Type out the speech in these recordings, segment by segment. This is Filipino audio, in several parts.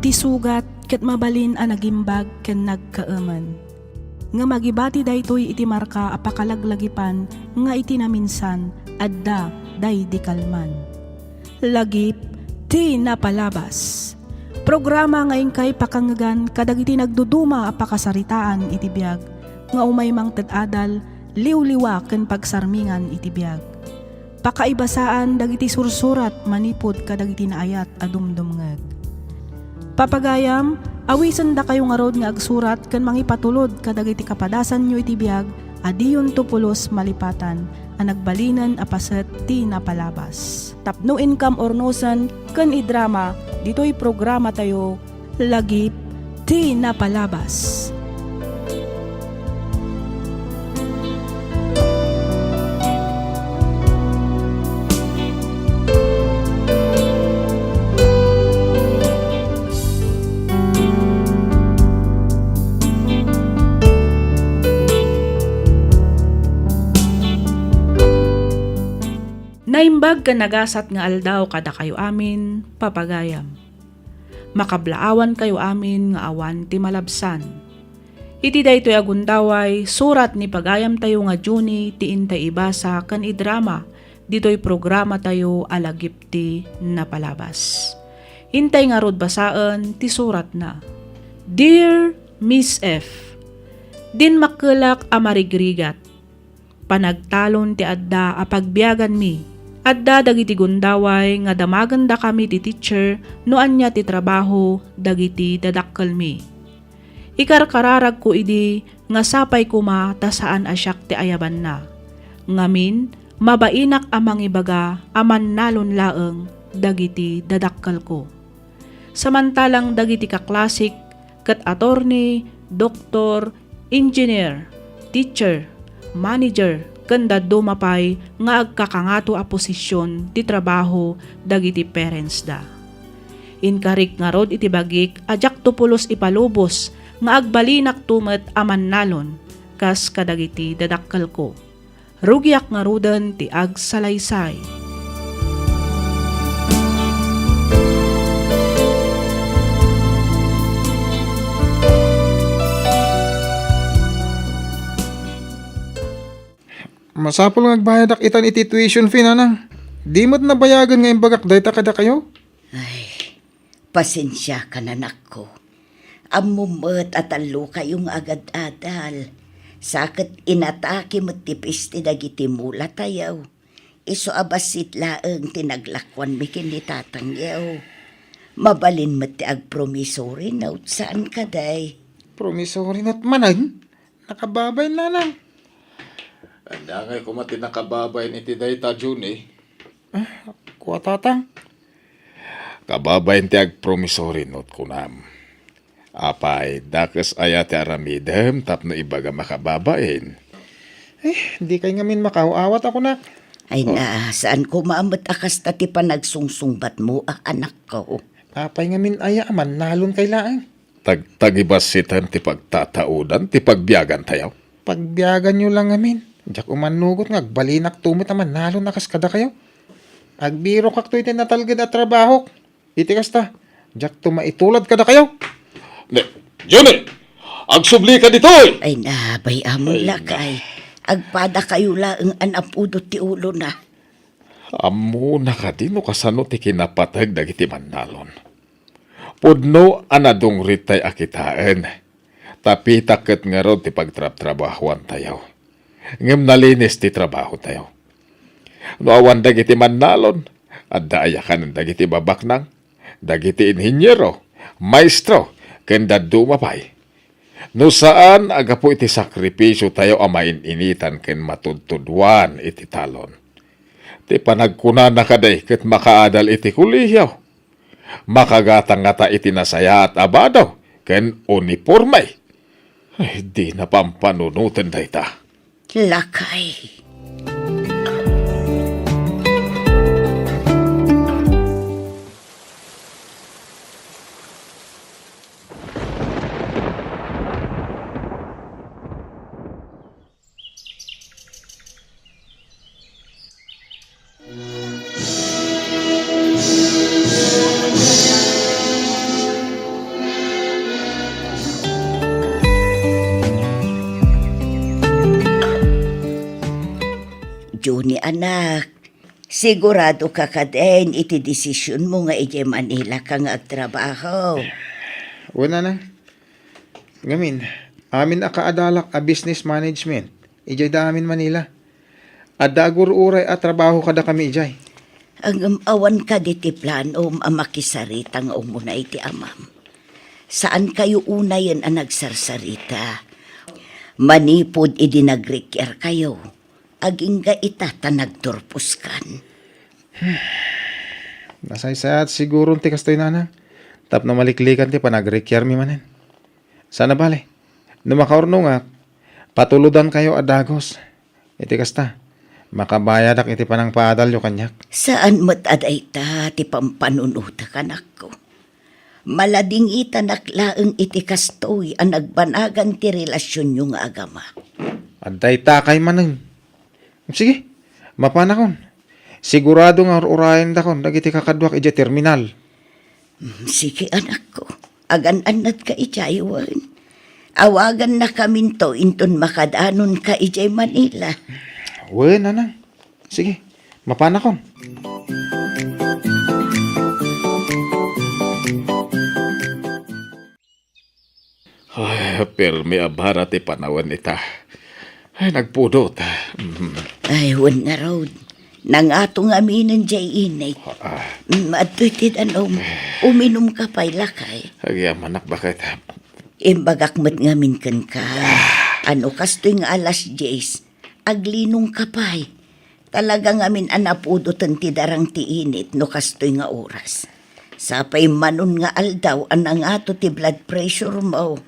iti sugat ket mabalin a nagimbag ken nagkaaman. Nga magibati daytoy iti marka a pakalaglagipan nga iti naminsan adda day di kalman. Lagip ti napalabas. Programa nga ingkay pakangagan kadagiti nagduduma a pakasaritaan iti biag nga umay mang ted-adal liwliwa ken pagsarmingan iti biag. Pakaibasaan dagiti sursurat manipod kadagiti naayat a dumdumngeg. Papagayam, awisan da kayo nga rod nga agsurat ken mangipatulod kadagiti kapadasan nyo iti biag adiyon tupulos malipatan a nagbalinan a paset ti napalabas. Tapno income ornosan ken idrama ditoy programa tayo lagip ti napalabas. Naimbag ka nagasat nga aldaw kada kayo amin, papagayam. Makablaawan kayo amin nga awan ti malabsan. Iti daytoy agundaway, surat ni pagayam tayo nga Juni ti intay ibasa kan idrama, ditoy programa tayo alagip ti napalabas. Intay nga rod basaan ti surat na. Dear Miss F, din makelak a marigrigat. Panagtalon ti adda a pagbiagan mi. Adda dagiti gundaway nga damaganda kami ti teacher no anya ti trabaho dagiti dadakkel mi. Ikarkararag ko idi nga sapay kuma ta saan asyak ti ayaban na. Ngamin mabainak amang ibaga aman nalon laeng dagiti dadakkel ko. Samantalang dagiti kaklasik ket attorney, doktor, engineer, teacher, manager, kanda dumapay nga agkakangato a posisyon ti trabaho dagiti parents da. Inkarik nga rod iti bagik ajak tupulos ipalubos nga agbalinak tumet aman nalon kas kadagiti dadakkel ko. Rugyak nga roden ti agsalaysay. Masapol nga agbayad ak itan iti tuition fee nanang. Di mo't nabayagan nga imbagak dayta kada kayo. Ay, pasensya ka na nako. Amumet at alo kayong agad-adal. Sakit inatake mo't tipis ti dagiti mula tayaw. Iso abasit laeng tinaglakwan mikin ni tatangyaw. Mabalin mo't ti agpromissory note saan ka day? Promissory not manag. Nakababay nanang. Anda ngay kumati nakababay ni Tidayta June eh. Kuha tatang. Kababay ti ag promissory note kunam. Apay, dakes ayate aramidem tapno ibaga makababain. Di kay ngamin makaawat ako nak. Ay na, saan ko maamot akas tati pa nagsungsungbat mo anak ko? Apay ngamin aya man nalon kay laang. Tagibasitan ti pagtataudan, ti pagbiyagan tayo. Pagbiyagan nyo lang ngamin. Diyak umanugot nga agbalinak tumit naman nalon nakas kada kayo. Agbiro kak to iti natalgad at trabaho. Iti kasta. Diyak tumaitulad kada kayo. Ne, Johnny! Agsubli ka dito eh! Ay na, bayamon lakay. Agpada kayo laeng anapudot ti ulo na. Amo na ka din no kasano ti kinapatag dagiti manalon. Pudno anadong ritay akitaan. Tapi taket nga rod ti pagtrap-trabahuan tayo. Ngem nalinis ti trabaho tayo. No awan dagiti manalon, at daayakan dagiti babaknang, dagiti inhinyero, maestro, kenda dumapay. No saan agapo iti sakripisyo tayo amain-initan ken matudtudwan iti talon. Ti panagkuna na kaday ket makaadal iti kuliyaw. Makagatang ngata iti nasaya at abadaw ken uniformay. Ay, di na pampanunutan dayta. Lakay. anak, sigurado ka ka din iti desisyon mo nga iti Manila ka nga agtrabaho. Una na. Ngamin, amin akaadalak a business management. Ijay da amin Manila. Adagur uray at trabaho kada kami ijay. Ang awan ka diti plano makisarita nga umuna iti amam. Saan kayo una yan ang nagsarsarita? Manipod idinagrikyar kayo. Aging ga itata nagturpuskan. Nasaysayat siguro ti kastoy nana. Tap na maliklikan ti panagrekyar mi manen. Sana bale. Numakaurno nga, patuludan kayo adagos. Iti kasta, makabayadak iti panang paadal yo kanyak. Saan mo't aday ta ti pampanunuta kanak ko? Malading itanaklaeng iti kastoy ang nagbanagan ti relasyon nyo nga agama. Aday takay manen. Sige, mapanakon. Sigurado nga urayan dakon dagiti kakadwak iti terminal. Sige anak ko, agan-anat ka ijayawan. Awagan na kamin to inton makadanon ka ijay Manila. Wen, nanang. Sige, mapanakon. Ay, permi abara ti panawan ita. Ay, nagpudot. Ay, wan nga road. Nang atong aminin jay inay. Adto'y tidanom, uminom ka pa'y lakay. Agyaman bakit? Imbagak mat ngamin kan ka. Ano kasto'y nga alas 10, aglinong ka pa'y. Talaga ngamin anapudotan ti darang ti init no kasto'y nga oras. Sapay manon nga aldaw anang ato ti blood pressure mo.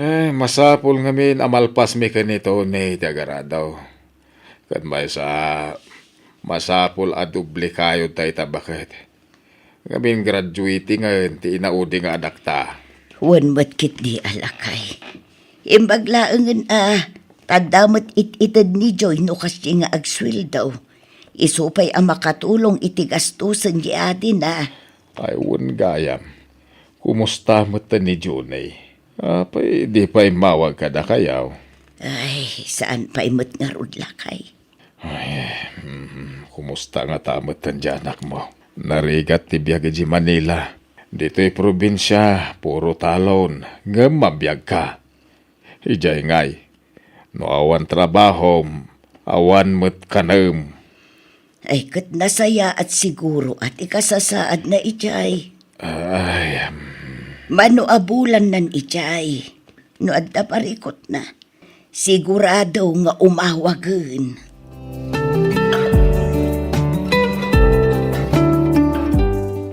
Ay, masapul ngamin amalpas mi kanito ni Tiagaradaw. Kad may sa masapul a dubli kayo tayo tabakit. Ngamin graduating ngayon ti inaudi nga anak ta. Wan matkit di alakay. Imbaglaangan tadamat ititad ni Joy no kasi nga agswil daw. Isupay ang makatulong iti gastusan di adi na. Ay, un gayam. Kumusta mo ta ni Junay? Apay, di pa'y mawag ka na kayaw. Ay, saan pa imot nga rudlakay? Kumusta nga tamot tan anak mo? Narigat ti biyag di Manila. Dito'y probinsya, puro talon. Nga mabiyag ka. Ijay ngay. No awan trabaho, awan mo't kanam. Ay, kat nasaya at siguro at ikasasaad na ijay. Ay, Mano abulan nan ijay. No adda parikot na. Sigurado nga umawagan.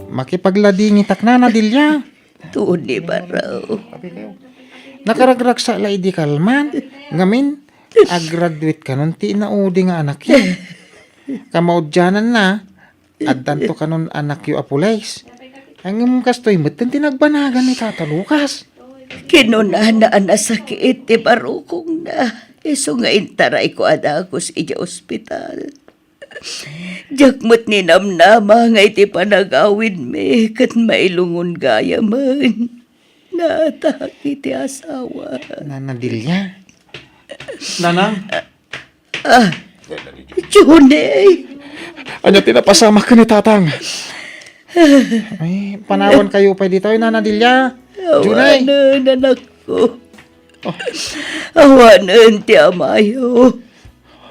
Makipagladingi takna na dilya. Tuni ba raw? Nakaragrag sa laidi kalman. Ngamin, agraduate ka nun ti inaudi nga anak yun. Kamaudyanan na, addanto ka nun anak yu apulays. Ang imong kastoy mo't tinagbanagan ni Tata Lucas. Kinunanaan na sakit ti barukong na. Iso nga intaray ko adakos ija ospital. Jakmat ni namnama nga iti panagawin me kat mailungon gaya man. Naatake ti asawa. Nanadilya. Nanang. Junay! anya tinapasama ka ni tatang. Ay, panawan kayo pa dito. Ay, nanadilya. Junay. Awanan, anak ko. Awanan ti amayo.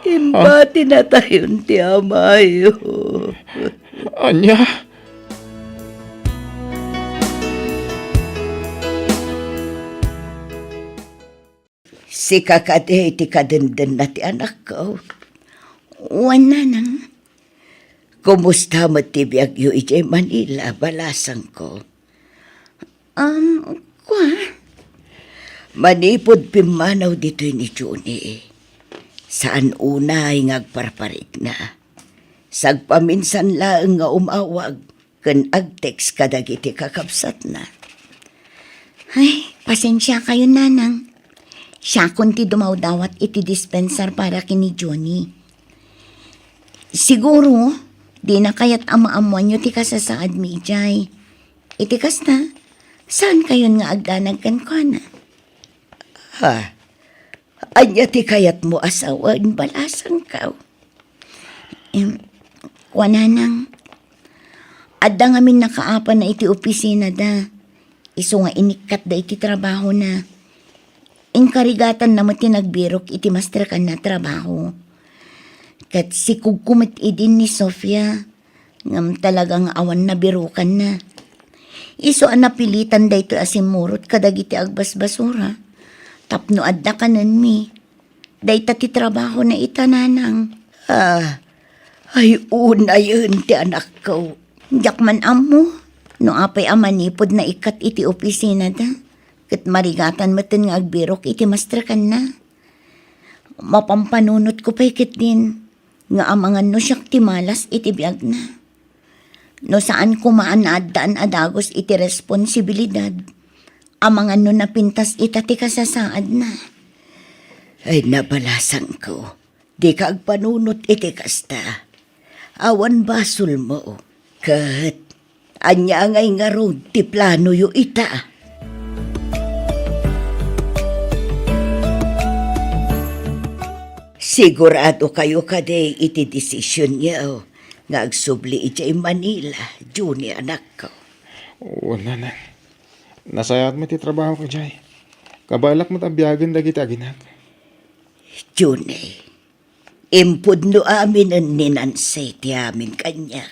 Imbati na tayon ti amayo. Anya? Si kakade ti kadenden na ti anak ko. Wana nang. Kumusta mo ti biyagyo iti Manila, balasang ko? Kwa? Manipod pimanaw dito'y ni Juni. Saan unay ngagparparig na. Sagpaminsan lang nga umawag, kan agtext kadagiti kakabsat na. Ay, pasensya kayo, nanang. Siya kunti dumawdawat iti dispenser para kini Johnny. Siguro, di na kayat ama-amuan nyo ti kasasaad mi ijay. Iti kasta, saan kayon nga agdanag kan ko na? Ha? Anya ti kayat mo asawan balasang ka. Wananang. Adda nga min nakaapa na iti opisina da. Iso nga inikat da iti trabaho na. Inkarigatan na mati nagbirok iti master kan na trabaho. Kat si kugkumit idin ni Sofia. Ngam talagang awan na birukan na. Iso ang napilitan da ito asimurot kadag iti agbas-basura. Tapno adda kanan mi. Da ita ti trabaho na itananang. Ay una yun ti anak ko. Diyak man amo. No apay amanipod na ikat iti opisina da. Kat marigatan matin nga agbirok iti master kan na. Mapampanunot ko pa'y kit din. Nga amangan no siyak ti malas iti biyag na. No saan kumaan na addaan adagos iti responsibilidad. Amangan no napintas ita ti kasasaad na. Ay nabalasan ko. Di ka agpanunot iti kasta. Awan basol mo. Kat anya ngay nga road ti plano yu ita. Sigurado kayo kade iti desisyon niya nga agsubli iti Manila, Juni anak ko. Wala na. Nasayat mo ti trabaho ka, Jay. Kabalak mo tabiyagan dagiti aginak. Juni, impud no amin ang ninansay ti amin kanya.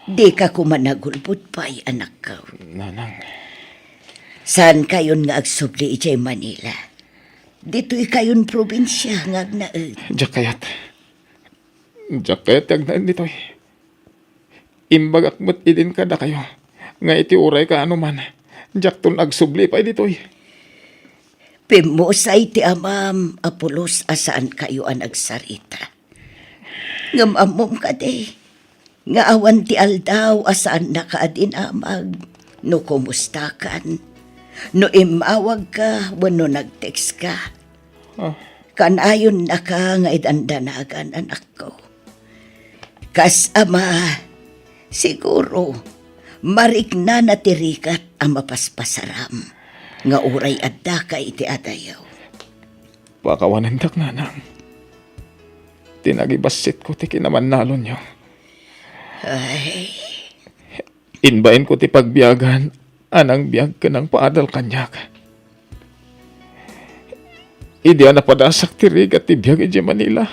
Di ka kumanagulpot pa'y anak ko. Nanang. Saan kayon nga agsubli iti Manila? Dito'y kayon probinsya nga agnaed. Jakayat. Jakayat agnaed dito eh. Imbag akmat idin ka da kayo. Nga iti uray ka ano man. Jakton agsubli pa dito eh. Pimusay ti amam, Apolos, asaan kayo ang agsarita. Ngamamom ka de. Nga awan ti aldaw, asaan na ka adin amag. No kumustakan. No imawag ka, wano nag-text ka. Kanayon na ka nga idandanagan anak ko. Kas ama, siguro, marik na natirikat ang mapaspasaram. Nga uray adda ka iti adayaw. Pakawanandak nanang. Tinagibasit ko ti kinaman nalon nyo. Ay, Inbain ko ti pagbiyagan. Anang biyag ka ng paadal kanyak. Idi na padasak ti rig at ti biyag iti Manila.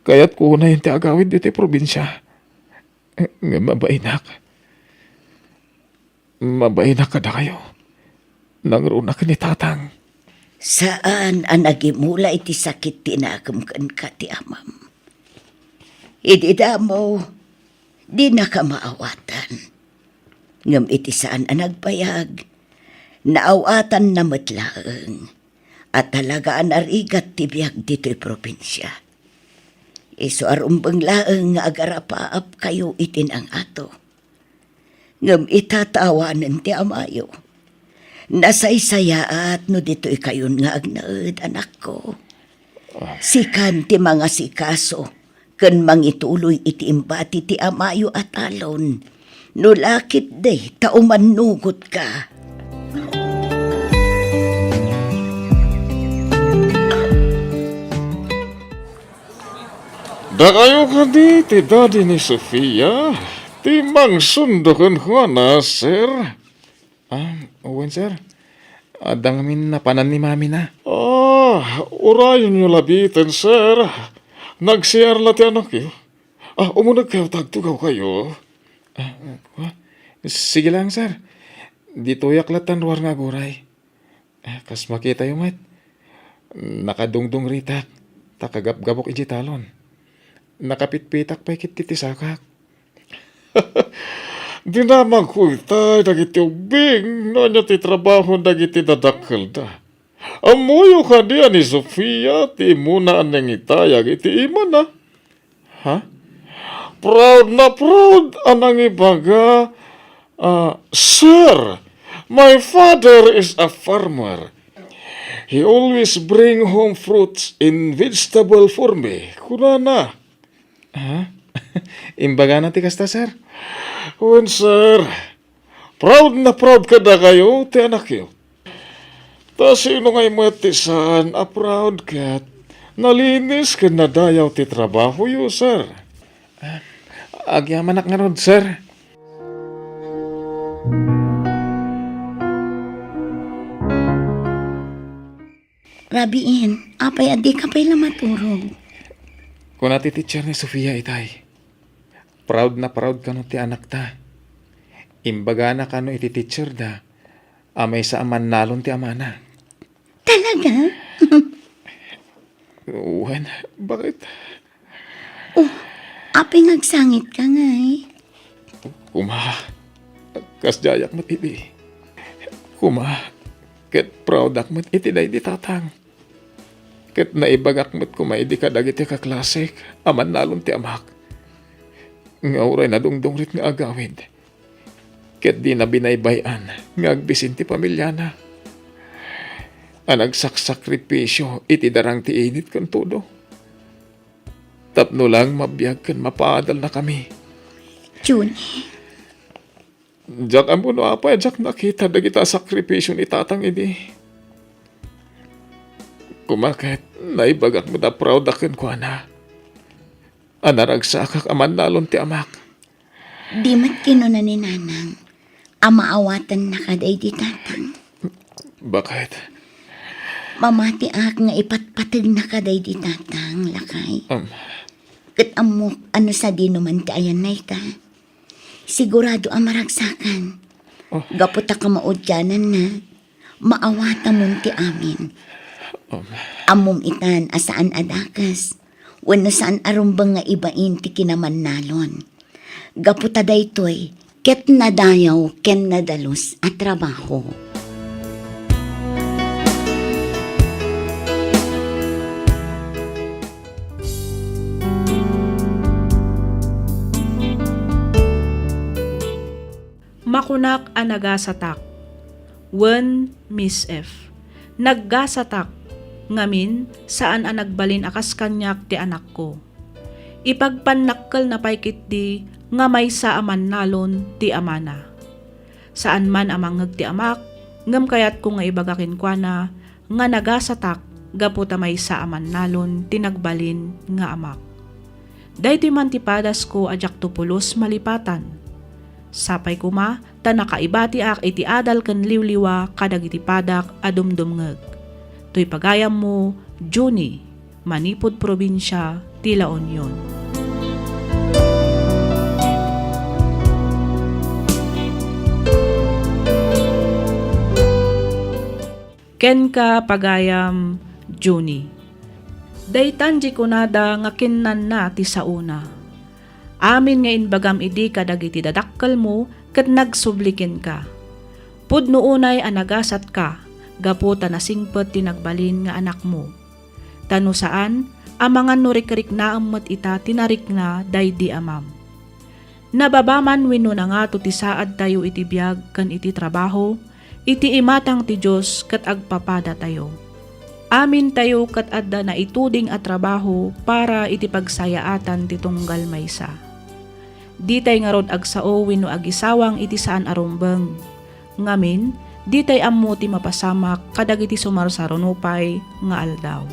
Kaya't ko na yung ti agawid dito probinsya. Nga mabainak. Mabainak ka na kayo. Nangrunak ni tatang. saan ang nagimula iti sakit tinagam ka ti amam? Idi mo, di na ka maawatan. Ngam iti saan ang nagpayag, naawatan na matlaeng, at talaga ang arigat ti biyag dito'y probinsya. Iso arumbang laeng nga agarapaap kayo itin ang ato. Ngam itatawanan ti amayo. Nasaysayaat no dito'y kayon nga agnaed anak ko. Sikan ti mga sikaso, ken mangituloy iti imbati ti amayo at alon. No lakit de, tauman nugot ka. Da kayo ka di, ti daddy ni Sofia. Ti mang sundokan ko na, sir. Owen, sir. Adang min na panan ni mami na. Urayon nyo labitan, sir. Nag-share lati anak yun. Umunag kayo, tagtugaw kayo. Sige lang, sir. Dito yaklatan ruar nga guray. Kas makita yung mat. Nakadungdung ritak. Takagap-gabok iji talon. Nakapitpitak pa ikititisakak. Di na magkultay dagiti ubing no nya ti trabaho dagiti dadakkel da. Amuyo ka diya ni Sofia ti muna aneng itayag iti ima na. Proud na proud anang ibaga. Sir, my father is a farmer. He always bring home fruits in vegetable for me. Kunana. Imbaga na ti kasta, sir. Wen, sir. Proud na proud ka na kayo, ti anak yun. Ta sino ngay matisan, a proud kat. Nalinis ka na dayaw ti trabaho yo, sir. Agyaman nga rod, sir. Rabiin, apay adi ka pa'y lamaturog. Kung nati teacher ni Sofia itay, proud na proud ka no ti anak ta. Imbaga na ka no iti teacher da, amay sa aman nalon ti amana. Talaga? Uwan, bakit? Apay ngagsangit ka nga eh. Kuma, kas jayak mat iti. Kuma, ket proud ak mat iti day di tatang. Ket naibagak mat kumay di ka dagiti ka klasik, aman nalon ti amak. Nga uray na dungdungrit nga agawid. Ket di na binaybayan, nga agbisin ti pamilya na. Ang nagsakripisyo, iti darang ti init kan todo. Tapno lang mabiyag kan mapaadal na kami. June, Diyak ang puno apa, diyak nakita dagita sakripisyo ni tatang ini. Kumakit, naibagak mo da proud akin ko na. Anaragsakak aman nalon ti amak. di mat kinunan ni nanang. Amaawatan na kaday di tatang. Bakit? Mamati ak nga ipatpatag na kaday di tatang, lakay. Um, Kat amok ano sa di naman ti ayan na ita. Sigurado ang maragsakan. Oh. Gaputa ka maudyanan na. Maawata mo ti amin. Amom itan asaan adakas. Wano saan arumbang nga ibain ti kinaman nalon. Gaputa daytoy, ket nadayaw ken nadalos at trabaho. Makunak a nagasatak. Wen Miss F. Naggasatak. Ngamin, saan a nagbalin akas kanyak ti anak ko. Ipagpanakkel na paykit di, nga may sa aman nalon ti amana. Saan man amangag ti amak, ngam kayat ko nga ibagakin kwa na, nga nagasatak, gaputa may sa aman nalon, tinagbalin nga amak. Daytoy man ti padas ko ajak tupulos malipatan. Sapay kuma, ta nakaibati ak iti adal ken liwliwa kadag iti padak adumdumngeg. To'y pagayam mo, Juni, Manipod Probinsya, Tila Union. Ken ka pagayam, Juni. Daytan di kunada nga kinnan na ti sauna. Amin nga inbagam idi kadag iti dadakkel mo ket nagsublikin ka. Pudno unay anagasat ka, gaputa na singpet tinagbalin nga anak mo. Tano saan, amangan no rikrik na amat ita tinarik na daydi amam. Nababaman wino na nga to ti saad tayo iti biyag kan iti trabaho, iti imatang ti Diyos kat agpapada tayo. Amin tayo kat adda na ituding at trabaho para iti pagsayaatan ti tunggal maysa. Di tay nga rod agsao wino agisawang iti saan arumbeng. Ngamin, di tay ammo ti mapasamak kadag iti sumarsaronupay nga aldaw.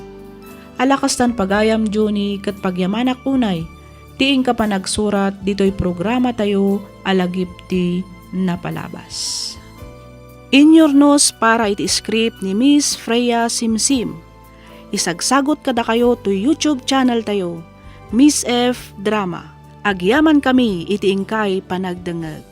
Alakastan pagayam Juni kat pagyamanak unay, tiing ka pa nagsurat dito'y programa tayo alagip ti napalabas. Inyornos para iti script ni Miss Freya Simsim. Isagsagot kada kayo to YouTube channel tayo, Miss F Drama. Agyaman kami iti ingkay panagdengeg.